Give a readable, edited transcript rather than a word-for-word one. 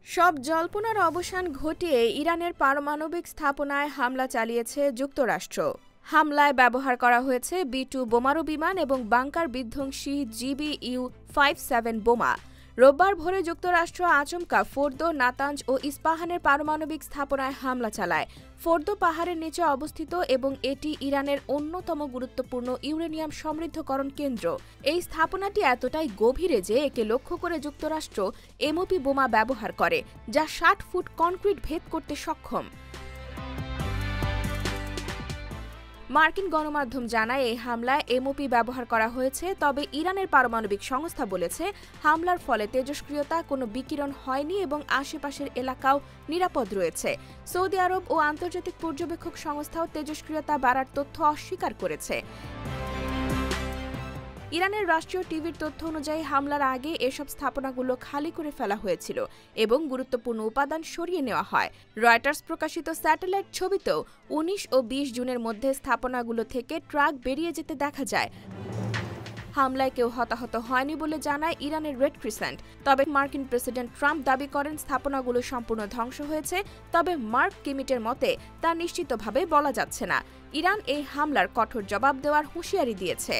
সব জল্পনার অবসান ঘটিয়ে ইরানের পারমাণবিক স্থাপনায় হামলা চালিয়েছে যুক্তরাষ্ট্র। হামলায় ব্যবহার করা হয়েছে B-2 বোমারু বিমান এবং বাংকার বিধ্বংসী GBU-57 বোমা। রোববার ভোরে যুক্তরাষ্ট্র আচমকা ফোর্দো, নাতাঞ্জ ও ইস্পাহানের পারমাণবিক স্থাপনায় হামলা চালায়। ফোর্দো পাহাড়ের নিচে অবস্থিত এবং এটি ইরানের অন্যতম গুরুত্বপূর্ণ ইউরেনিয়াম সমৃদ্ধকরণ কেন্দ্র। এই স্থাপনাটি এতটাই গভীরে যে একে লক্ষ্য করে যুক্তরাষ্ট্র MOP বোমা ব্যবহার করে, যা 60 ফুট কনক্রিট ভেদ করতে সক্ষম। মার্কিন গণমাধ্যম জানায় এই হামলায় MOP ব্যবহার করা হয়েছে, তবে ইরানের পারমাণবিক সংস্থা বলেছে হামলার ফলে তেজস্ক্রিয়তা কোনো বিকিরণ হয়নি এবং আশেপাশের এলাকাও নিরাপদ রয়েছে। সৌদি আরব ও আন্তর্জাতিক পর্যবেক্ষক সংস্থাও তেজস্ক্রিয়তা বাড়ার তথ্য অস্বীকার করেছে। ইরানের রাষ্ট্রীয় টিভির তথ্য অনুযায়ী হামলার আগে এসব স্থাপনাগুলো খালি করে ফেলা হয়েছিল এবং গুরুত্বপূর্ণ উপাদান সরিয়ে নেওয়া হয়। রয়টার্স প্রকাশিত স্যাটেলাইট ছবিতেও 19 ও 20 জুনের মধ্যে স্থাপনাগুলো থেকে ট্রাক বেরিয়ে যেতে দেখা যায়। হামলায় কেউ হতাহত হয়নি বলে জানায় ইরানের রেড ক্রিসেন্ট। তবে মার্কিন প্রেসিডেন্ট ট্রাম্প দাবি করেন স্থাপনাগুলো সম্পূর্ণ ধ্বংস হয়েছে, তবে মার্ক কিমিটের মতে তা নিশ্চিতভাবে বলা যাচ্ছে না। ইরান এই হামলার কঠোর জবাব দেওয়ার হুঁশিয়ারি দিয়েছে।